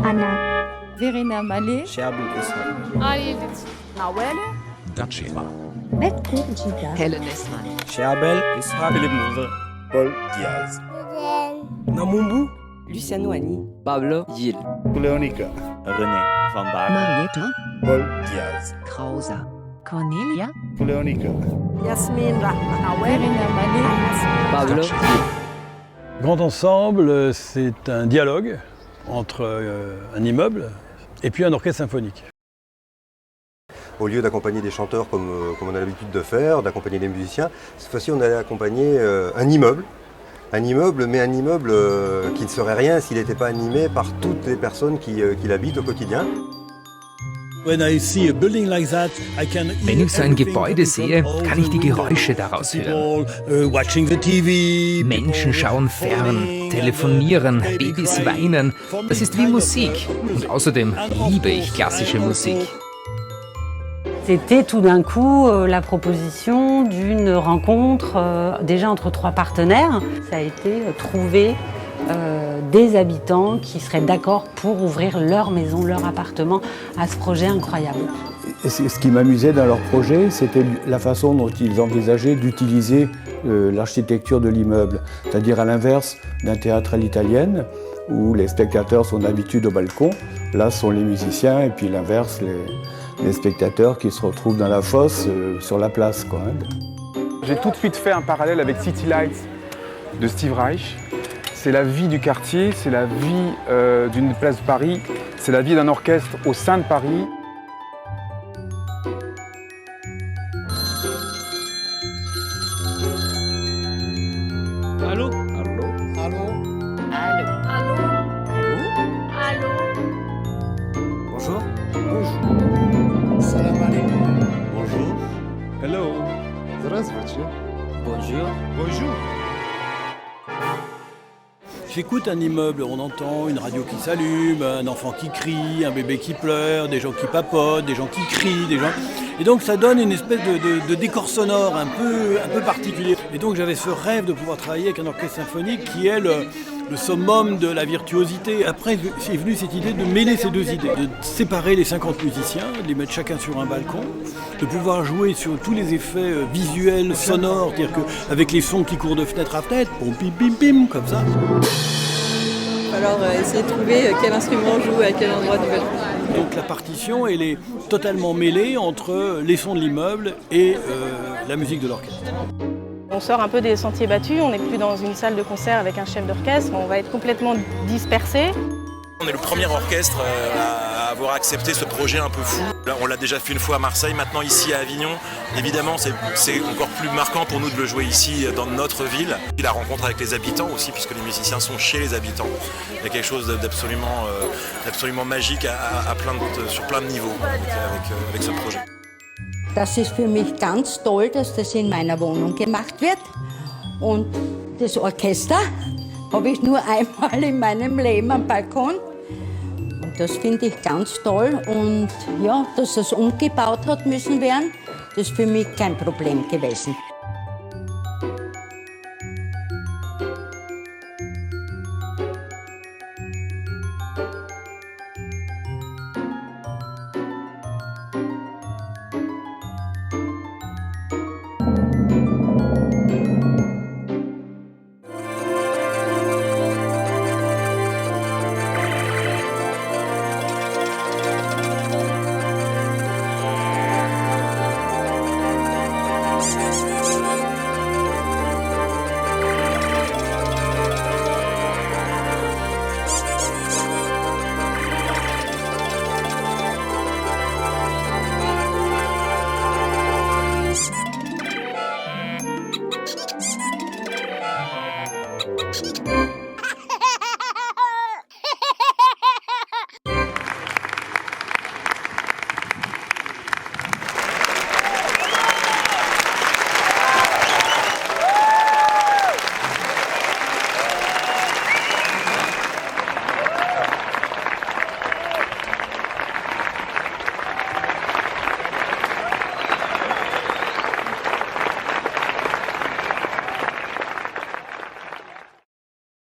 Anna, Verena Mallet, Sherbil Ishak, Ali Nawale, Datscheva, Helen Esman, Sherbel Ishak, Philippe Mouze, Paul Diaz, Namumbu, Luciano Ani, Pablo Gil, Leonica, René Van Baak, Marietta, Paul Diaz, Krause, Cornelia, Leonica, Yasmin Rahman, Verena Mallet, Pablo Gil. Grand Ensemble, c'est un dialogue entre un immeuble et puis un orchestre symphonique. Au lieu d'accompagner des chanteurs comme on a l'habitude de faire, d'accompagner des musiciens, cette fois-ci on allait accompagner un immeuble, mais un immeuble qui ne serait rien s'il n'était pas animé par toutes les personnes qui l'habitent au quotidien. Wenn ich so ein Gebäude sehe, kann ich die Geräusche daraus hören. Menschen schauen fern, telefonieren, Babys weinen. Das ist wie Musik. Und außerdem liebe ich klassische Musik. C'était tout d'un coup la proposition d'une rencontre déjà entre trois partenaires. Ça a été trouver des habitants qui seraient d'accord pour ouvrir leur maison, leur appartement à ce projet incroyable. Et ce qui m'amusait dans leur projet, c'était la façon dont ils envisageaient d'utiliser l'architecture de l'immeuble. C'est-à-dire à l'inverse d'un théâtre à l'italienne, où les spectateurs sont d'habitude au balcon. Là, ce sont les musiciens, et puis l'inverse, les spectateurs qui se retrouvent dans la fosse, sur la place, quoi. J'ai tout de suite fait un parallèle avec City Lights de Steve Reich. C'est la vie du quartier, c'est la vie d'une place de Paris, c'est la vie d'un orchestre au sein de Paris. Allô? Allô? Allô? Allô? Bonjour, Bonjour. Salam alaikum. bonjour, Hello. Здравствуйте. bonjour, Bonjour. J'écoute un immeuble, on entend une radio qui s'allume, un enfant qui crie, un bébé qui pleure, des gens qui papotent, des gens qui crient, des gens... Et donc ça donne une espèce de décor sonore un peu particulier. Et donc j'avais ce rêve de pouvoir travailler avec un orchestre symphonique qui est le summum de la virtuosité. Après est venue cette idée de mêler ces deux idées, de séparer les 50 musiciens, de les mettre chacun sur un balcon, de pouvoir jouer sur tous les effets visuels, sonores, c'est-à-dire qu'avec les sons qui courent de fenêtre à fenêtre, pom pim pim pim, comme ça. Alors, essayer de trouver quel instrument joue à quel endroit du balcon. Donc la partition, elle est totalement mêlée entre les sons de l'immeuble et la musique de l'orchestre. On sort un peu des sentiers battus, on n'est plus dans une salle de concert avec un chef d'orchestre, on va être complètement dispersé. On est le premier orchestre à avoir accepté ce projet un peu fou. Là, on l'a déjà fait une fois à Marseille, maintenant ici à Avignon. Évidemment, c'est encore plus marquant pour nous de le jouer ici dans notre ville. Et la rencontre avec les habitants aussi, puisque les musiciens sont chez les habitants. Il y a quelque chose d'absolument magique sur plein de niveaux avec ce projet. Das ist für mich ganz toll, dass das in meiner Wohnung gemacht wird. Und das Orchester habe ich nur einmal in meinem Leben am Balkon. Und das finde ich ganz toll. Und ja, dass es umgebaut hat müssen werden, das ist für mich kein Problem gewesen.